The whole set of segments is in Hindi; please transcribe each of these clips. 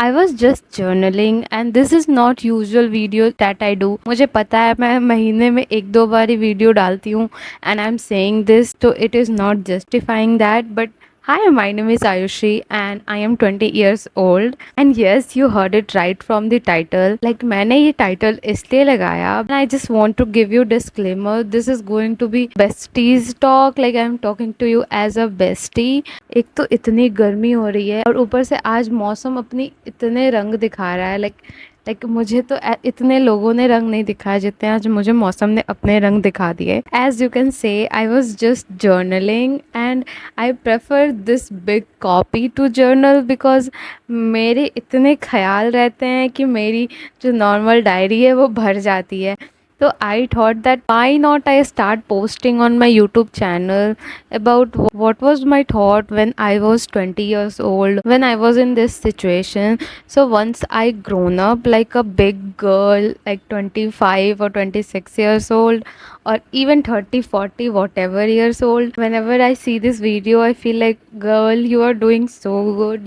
I was just journaling and this is not usual video that I do. मुझे पता है मैं महीने में एक दो बार ही वीडियो डालती हूँ and I'm saying this so it is not justifying that but hi, my name is Ayushi and I am 20 years old and yes, you heard it right from the title. Like मैंने ये title इसलिए लगाया and I just want to give you disclaimer. This is going to be besties talk, like I'm talking to you as a bestie. एक तो इतनी गर्मी हो रही है और ऊपर से आज मौसम अपनी इतने रंग दिखा रहा है लाइक मुझे तो इतने लोगों ने रंग नहीं दिखाया जितने आज मुझे मौसम ने अपने रंग दिखा दिए. As you can say I was just journaling and I prefer this big copy to journal because मेरे इतने ख्याल रहते हैं कि मेरी जो नॉर्मल डायरी है वो भर जाती है. So I thought that why not I start posting on my YouTube channel about what was my thought when I was 20 years old, when I was in this situation. So once I grown up like a big girl, like 25 or 26 years old, or even 30, 40, whatever years old, whenever I see this video, I feel like, girl, you are doing so good.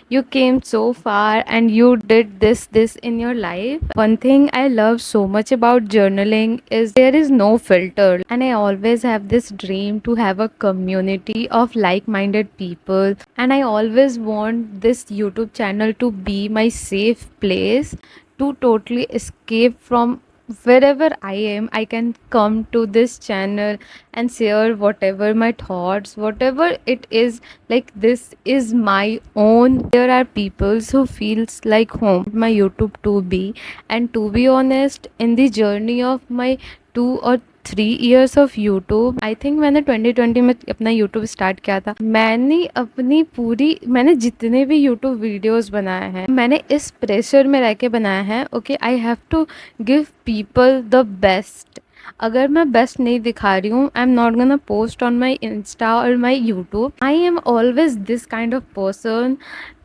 You came so far and you did this in your life. One thing I love so much about journaling is there is no filter, and I always have this dream to have a community of like-minded people, and I always want this YouTube channel to be my safe place to totally escape from wherever I am. I can come to this channel and share whatever my thoughts, whatever it is. Like this is my own. There are people who feels like home. My YouTube to be, and to be honest, in the journey of my 2 or 3 years of YouTube, I think मैंने 2020 में अपना YouTube स्टार्ट किया था. मैंने जितने भी YouTube वीडियोस बनाए हैं मैंने इस प्रेशर में रह के बनाए हैं. Okay, I have to give people the best. अगर मैं बेस्ट नहीं दिखा रही हूँ, I am not gonna post on my insta और my YouTube. I am always this kind of person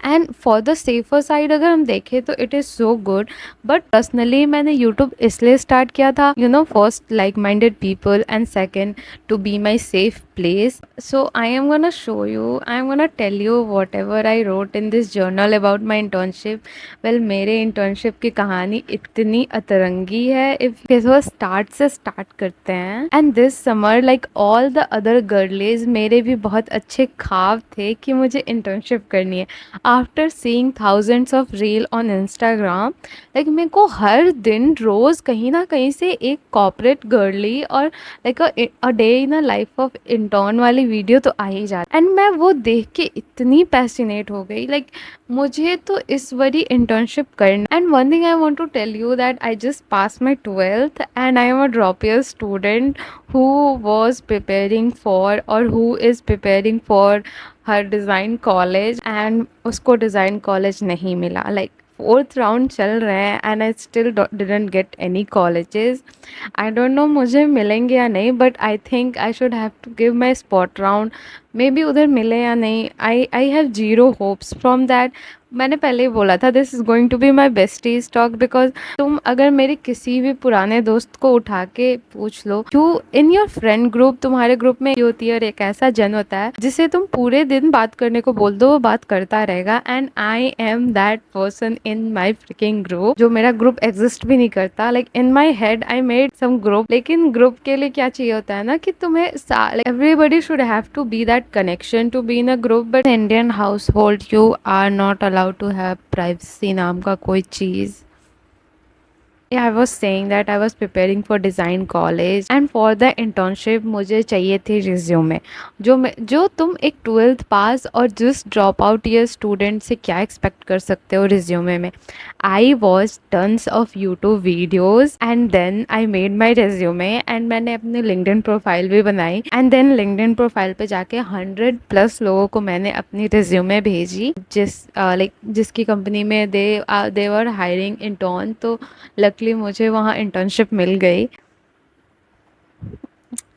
and for the safer side अगर हम देखें तो it is so good. But personally मैंने यूट्यूब इसलिए स्टार्ट किया था, first like minded people and second to be my safe place. So I am gonna show you, I am gonna tell you whatever I wrote in this journal about my internship. Well, मेरे इंटर्नशिप की कहानी इतनी अतरंगी है. इफ स्टार्ट से स्टार्ट करते हैं. And this summer like all the other girlies, मेरे भी बहुत अच्छे ख्वाब थे कि मुझे इंटर्नशिप करनी है. After seeing thousands of reel on Instagram, like मेरे को हर दिन रोज़ कहीं ना कहीं से एक कॉर्पोरेट गर्ली और like a day in a life of intern वाली वीडियो तो आ ही जाती. एंड मैं वो देख के इतनी पैसिनेट हो गई, लाइक मुझे तो इस बारी इंटर्नशिप करना. And one thing I want to tell you that I just pass my 12th and I am a drop year student who was preparing for or who is preparing for her design college and उसको design college नहीं मिला. Like फोर्थ राउंड चल रहे हैं and I still didn't get any colleges. I don't know मुझे मिलेंगे या नहीं, but I think I should have to give my spot round. Maybe उधर मिले या नहीं, I have zero hopes from that. मैंने पहले ही बोला था this is going to be my bestie stock because तुम अगर मेरे किसी भी पुराने दोस्त को उठा के पूछ लो, क्यों इन योर फ्रेंड ग्रुप, तुम्हारे ग्रुप में ये होती है और एक ऐसा जन होता है जिसे तुम पूरे दिन बात करने को बोल दो वो बात करता रहेगा. And I am that person in my freaking group. जो मेरा ग्रुप एग्जिस्ट भी नहीं करता. Like in my head I made some group, लेकिन ग्रुप के लिए क्या चाहिए होता है ना कि तुम्हें everybody should have to be that connection to be in a group. But Indian household you are not allowed to have privacy नाम का कोई चीज़. Yeah, I was saying that I was preparing for design college and for the internship मुझे चाहिए थी रिज्यूमे. जो तुम एक 12th पास और जिस ड्रॉप आउट ईयर स्टूडेंट से क्या एक्सपेक्ट कर सकते हो रिज्यूमे में. I watch tons of YouTube videos and then I made my resume and मैंने अपने लिंक्डइन प्रोफाइल भी बनाई. एंड देन लिंक्डइन प्रोफाइल पे जाके 100+ लोगों को मैंने अपनी रिज्यूमे भेजी जिसकी कंपनी में दे वर हायरिंग इंटर्न. तो लकीली मुझे वहाँ इंटर्नशिप मिल गई.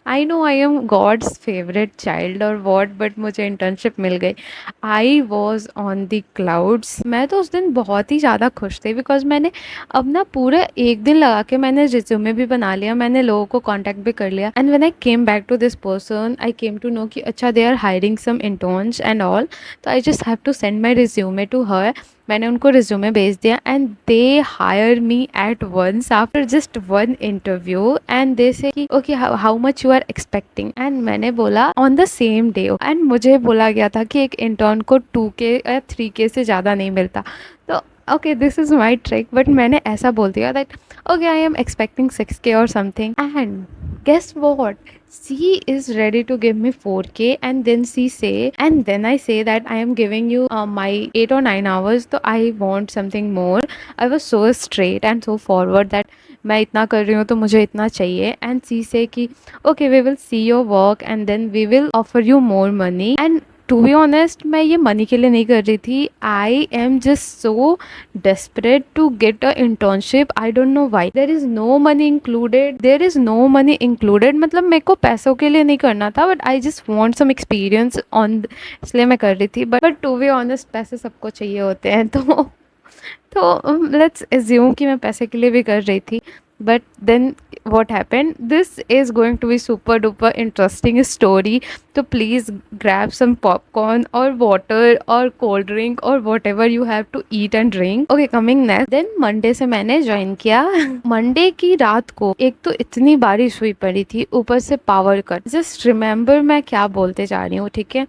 I know I am God's favourite child और वॉट, बट मुझे इंटर्नशिप मिल गई. I was on the clouds. मैं तो उस दिन बहुत ही ज़्यादा खुश थी बिकॉज मैंने अब ना पूरे एक दिन लगा के मैंने रिज्यूमे भी बना लिया, मैंने लोगों को कॉन्टैक्ट भी कर लिया. And when I came back to this person I came to know कि अच्छा they are hiring some interns and all. तो I just have to send my resume to her मैंने उनको रिज्यूमे भेज दिया and they hire me at once after just one interview and they say कि okay how much you are expecting, and मैंने बोला on the same day, and मुझे बोला गया था कि एक इंटर्न को 2K या 3K से ज़्यादा नहीं मिलता। तो okay this is my trick, but मैंने ऐसा बोल दिया that okay I am expecting 6K और something, and guess what, she is ready to give me 4K, and then she say, and then I say that I am giving you my 8 or 9 hours, so I want something more. I was so straight and so forward that मैं इतना कर रही हूँ तो मुझे इतना चाहिए, एंड सी से कि okay we will see your work and then we will offer you more money. And to be honest मैं ये मनी के लिए नहीं कर रही थी, I am just so desperate to get a internship. I don't know why. There is no money included. There is no money included. मतलब मेरे को पैसों के लिए नहीं करना था, but I just want some experience on, इसलिए मैं कर रही थी। but to be honest पैसे सबको चाहिए होते हैं, तो लेट्स एज्यूम कि मैं पैसे के लिए भी कर रही थी। But then what happened, this is going to be super duper interesting story, तो please grab some popcorn or water or cold drink or whatever you have to eat and drink. Okay, coming next, then Monday से मैंने ज्वाइन किया। मंडे की रात को एक तो इतनी बारिश हुई पड़ी थी, ऊपर से पावर कट। जस्ट रिमेम्बर मैं क्या बोलते जा रही हूँ, ठीक है,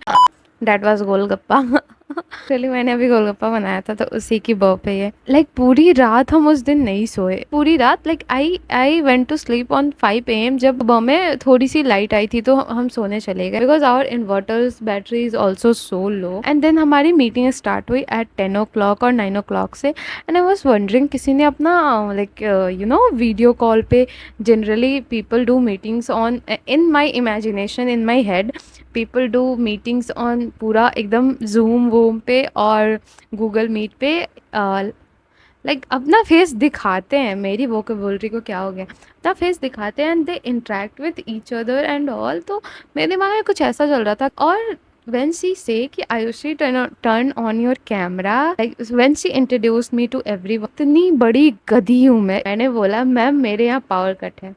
डेट वॉज गोलगप्पा। एक्चुअली मैंने अभी गोलगप्पा बनाया था तो उसी की बर्थडे है। लाइक पूरी रात हम उस दिन नहीं सोए, पूरी रात। Like I went to sleep on 5 AM जब में थोड़ी सी लाइट आई थी तो हम सोने चले गए, because our inverters battery is also so low. And then हमारी मीटिंग स्टार्ट हुई एट 10 o'clock और 9 o'clock से। एंड आई वॉज वंडरिंग किसी ने अपना like you know video call पे, generally people do meetings on, in my imagination in my head people do meetings on पूरा एकदम जूम वूम पे और गूगल मीट पे, लाइक अपना फेस दिखाते हैं। मेरी वोकेबुलरी को क्या हो गया, अपना फेस दिखाते हैं and they interact with each other and all. तो मेरे दिमाग में कुछ ऐसा चल रहा था। और when she say कि Ayushi turn on your camera, like when she introduced me to everyone, इतनी बड़ी गधी हूँ मैंने बोला मैम मेरे यहाँ पावर कट है।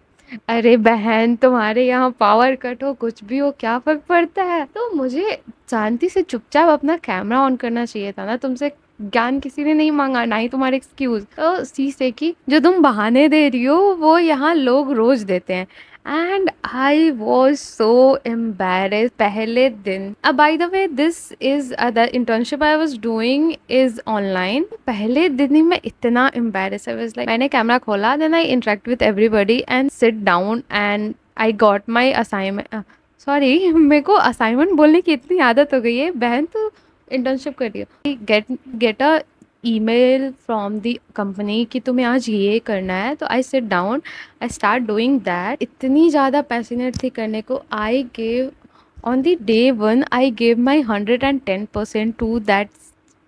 अरे बहन तुम्हारे यहाँ पावर कट हो कुछ भी हो क्या फर्क पड़ता है। तो मुझे शांति से चुपचाप अपना कैमरा ऑन करना चाहिए था ना, तुमसे ज्ञान किसी ने नहीं मांगा, ना ही तुम्हारे एक्सक्यूज। तो सी से कि जो तुम बहाने दे रही हो वो यहाँ लोग रोज देते हैं। And I was so embarrassed पहले दिन। By the way this is the internship I was doing is online. पहले दिन ही मैं इतना एम्बेरेस, आई वाज लाइक मैंने कैमरा खोला, then I interact with everybody and sit down and I got my assignment. Sorry मेरे को असाइनमेंट बोलने की इतनी आदत हो गई है, बहन तो इंटर्नशिप कर रही हो। Get a email from the company कि तुम्हें आज ये करना है, तो I sit down, I start doing that. इतनी ज़्यादा पैशनेट थी करने को। I gave on the day one I gave my 110% to that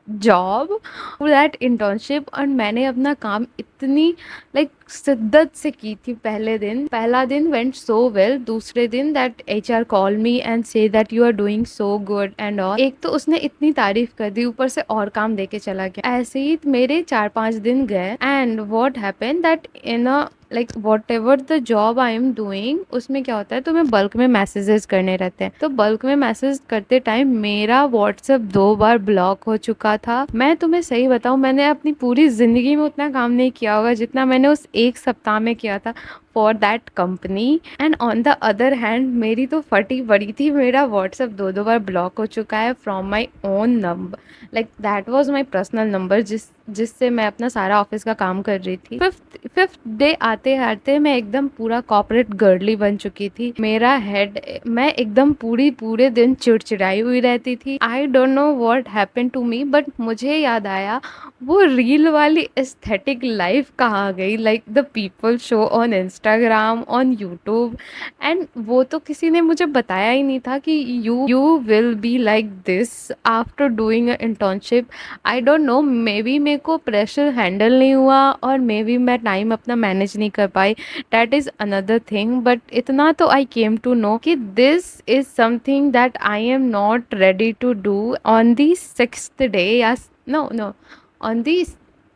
job, that internship. और मैंने अपना काम इतनी लाइक शिद्दत से की थी। पहला दिन वेंट सो वेल। दूसरे दिन that HR call me and say that you are doing so good and all. एक तो उसने इतनी तारीफ कर दी, ऊपर से और काम देके चला गया। ऐसे ही मेरे 4-5 दिन गए and what happened that in a like what ever the job I am doing, उसमें क्या होता है तुम्हें बल्क में मैसेजेस करने रहते हैं। तो बल्क में मैसेज करते टाइम मेरा व्हाट्सएप 2 बार ब्लॉक हो चुका था। मैं तुम्हें सही बताऊं मैंने अपनी पूरी जिंदगी में उतना काम नहीं किया होगा जितना मैंने उस एक सप्ताह में किया था for that company. And on the other hand मेरी तो फटी पड़ी थी, मेरा व्हाट्सएप 2 बार ब्लॉक हो चुका है from my own number. Like that was my personal number जिससे मैं अपना सारा ऑफिस का काम कर रही थी। फिफ्थ डे आते आते मैं एकदम पूरा कॉर्पोरेट गर्ली बन चुकी थी। मेरा हेड, मैं एकदम पूरे दिन चिड़चिड़ाई हुई रहती थी। I don't know what happened to me, but मुझे याद आया वो रील वाली एस्थेटिक लाइफ कहाँ गई। Like the people show on Instagram, on YouTube, and वो तो किसी ने मुझे बताया ही नहीं था कि you will be like this after doing a internship. I don't know, maybe मेरे को प्रेशर हैंडल नहीं हुआ और मे बी मैं टाइम अपना मैनेज नहीं कर पाई, that is another thing. But इतना तो आई केम टू नो कि this is something that I am not ready to do on the 6th day या no on the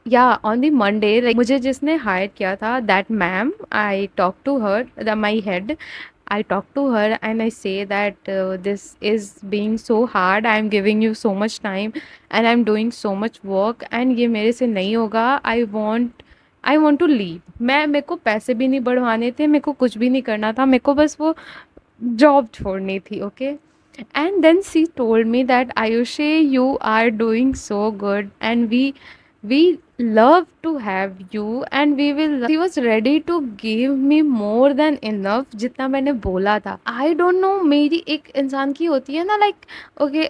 on the Monday. Like मुझे जिसने हायर किया था that ma'am, I talk to her, my head, I talk to her and I say that this is being so hard. I am giving you so much time and I'm doing so much work and ये मेरे से नहीं होगा. I want to leave. मेरे को पैसे भी नहीं बढ़वाने थे, मेरे को कुछ भी नहीं करना था, मेरे को बस वो जॉब छोड़नी थी. Okay. And then she told me that Ayushi, you are doing so good and we love to have you and we will. She was ready to give me more than enough जितना मैंने बोला था. I don't know, मेरी एक इंसान की होती है ना, लाइक ओके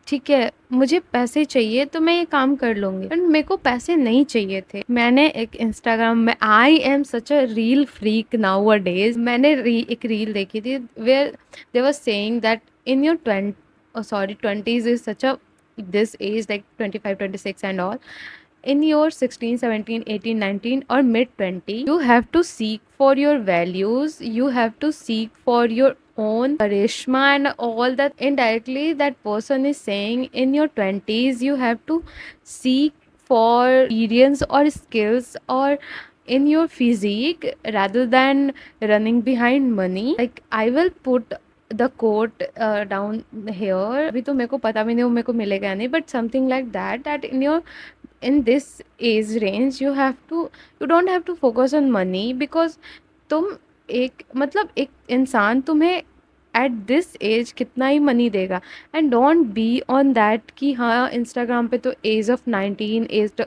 ठीक है मुझे पैसे चाहिए तो मैं ये काम कर लूंगी, बट मेरे को पैसे नहीं चाहिए थे. मैंने एक इंस्टाग्राम में, I am such a reel freak nowadays, मैंने एक रील देखी थी where they was saying that in your 20s is such a this age like 25 26 and all, in your 16 17 18 19 or mid 20 you have to seek for your values, you have to seek for your own charisma and all that. Indirectly that person is saying in your 20s you have to seek for experience or skills or in your physique rather than running behind money. Like I will put the quote down here, अभी तो मेरे को पता भी नहीं वो मेरे को मिलेगा नहीं, but something like that that in your in this age range you don't have to focus on money because तुम एक मतलब एक इंसान तुम्हें एट दिस एज कितना ही मनी देगा. And don't be on that कि हाँ इंस्टाग्राम पे तो age of 19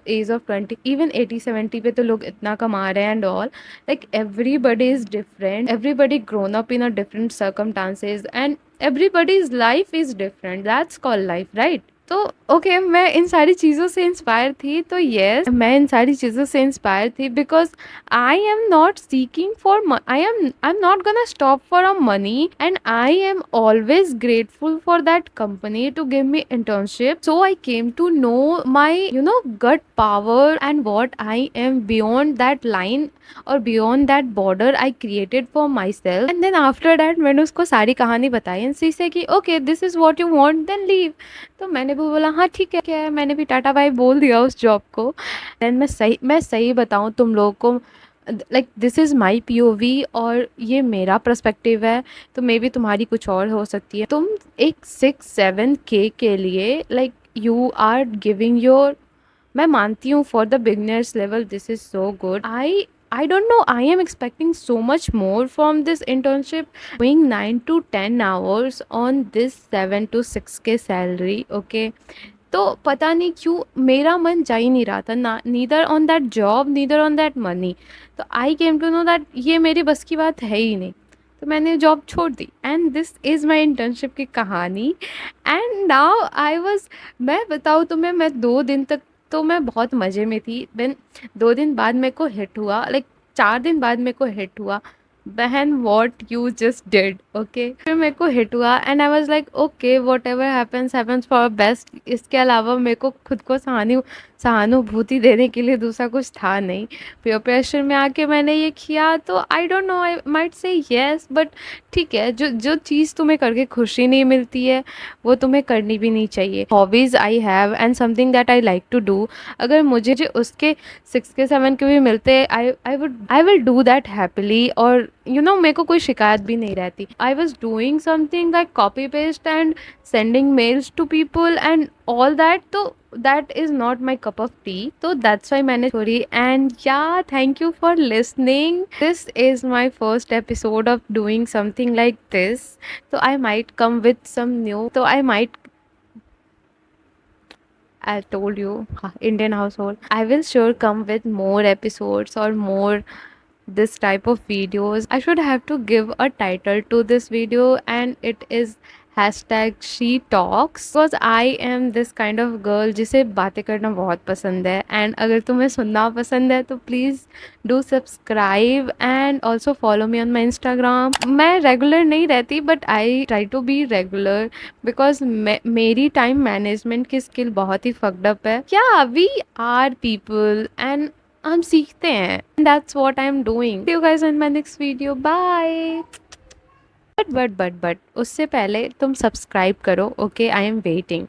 age of 20 even 80 70 पे तो लोग इतना कमा रहे हैं and all. Like everybody is different, everybody grown up in a different circumstances and everybody's life is different, that's called life, right? तो ओके मैं इन सारी चीज़ों से इंस्पायर थी, तो यस मैं इन सारी चीज़ों से इंस्पायर थी because I am not seeking for I am not gonna stop for a money and I am always grateful for that company to give me internship. So I came to know my gut power and what I am beyond that line और beyond that border I created for my self. And then after that मैंने उसको सारी कहानी बताई एंड सी से कि okay this is what you want then leave. तो मैंने भी बोला हाँ ठीक है क्या है, मैंने भी टाटा बाय बोल दिया उस जॉब को. देन मैं सही बताऊँ तुम लोगों को, like this is my POV और ये मेरा पर्सपेक्टिव है, तो मे बी तुम्हारी कुछ और हो सकती है. तुम एक 6-7K के लिए like you are giving your, मैं मानती हूँ for the beginners level this is so good. I don't know, I am expecting so much more from this internship. Doing 9 to 10 hours on this 7 to 6K salary, okay? तो पता नहीं क्यों मेरा मन जा ही नहीं रहा था ना, neither on that job neither on that money. तो I came to know that ये मेरी बस की बात है ही नहीं, तो मैंने जॉब छोड़ दी. And this is my internship की कहानी. एंड नाउ आई वॉज, मैं बताऊँ तुम्हें, मैं 2 दिन तक तो मैं बहुत मज़े में थी. देन 2 दिन बाद मेरे को हिट हुआ, लाइक 4 दिन बाद मेरे को हिट हुआ, बहन what you just did. Okay फिर मेरे को हिट हुआ and I was like okay what ever happens happens for best. इसके अलावा मेरे को खुद को सहानुभूति देने के लिए दूसरा कुछ था नहीं. पीयर प्रेशर में आके मैंने ये किया, तो आई don't no, I might say yes, but ठीक है, जो जो चीज़ तुम्हें करके खुशी नहीं मिलती है वो तुम्हें करनी भी नहीं चाहिए. Hobbies I have and something that I like to do, अगर मुझे जो उसके 6 के 7 के भी मिलते I will do that happily. और मेरे को कोई शिकायत भी नहीं रहती. आई was doing something like copy paste and sending mails to people and all that, तो that is not my cup of tea. So that's why मैंने छोड़ी. And yeah, thank you for listening. This is my first episode of doing something like this, so I might come with some new, so I might, I told you, Indian household, I will sure come with more episodes or more this type of videos. I should have to give a title to this video and it is hashtag she talks, because I am this kind of girl जिसे बातें करना बहुत पसंद है. एंड अगर तुम्हें सुनना पसंद है तो please do subscribe and also follow me on my Instagram. मैं रेगुलर नहीं रहती but I try to be regular because मेरी टाइम मैनेजमेंट की स्किल बहुत ही फक्ड अप है. क्या वी आर पीपल एंड हम सीखते हैं. That's what I'm doing. See you guys in my next video. Bye. But उससे पहले तुम सब्सक्राइब करो. Okay I am waiting.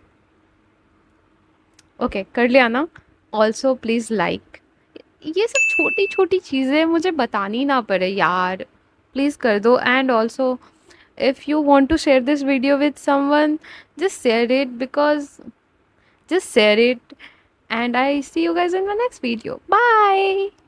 Okay कर लिया ना. Also please like. ये सब छोटी छोटी चीज़ें मुझे बतानी ना पड़े यार. प्लीज़ कर दो। And also if you want to share this video with someone, just share it, because just share it. And I see you guys in my next video. Bye.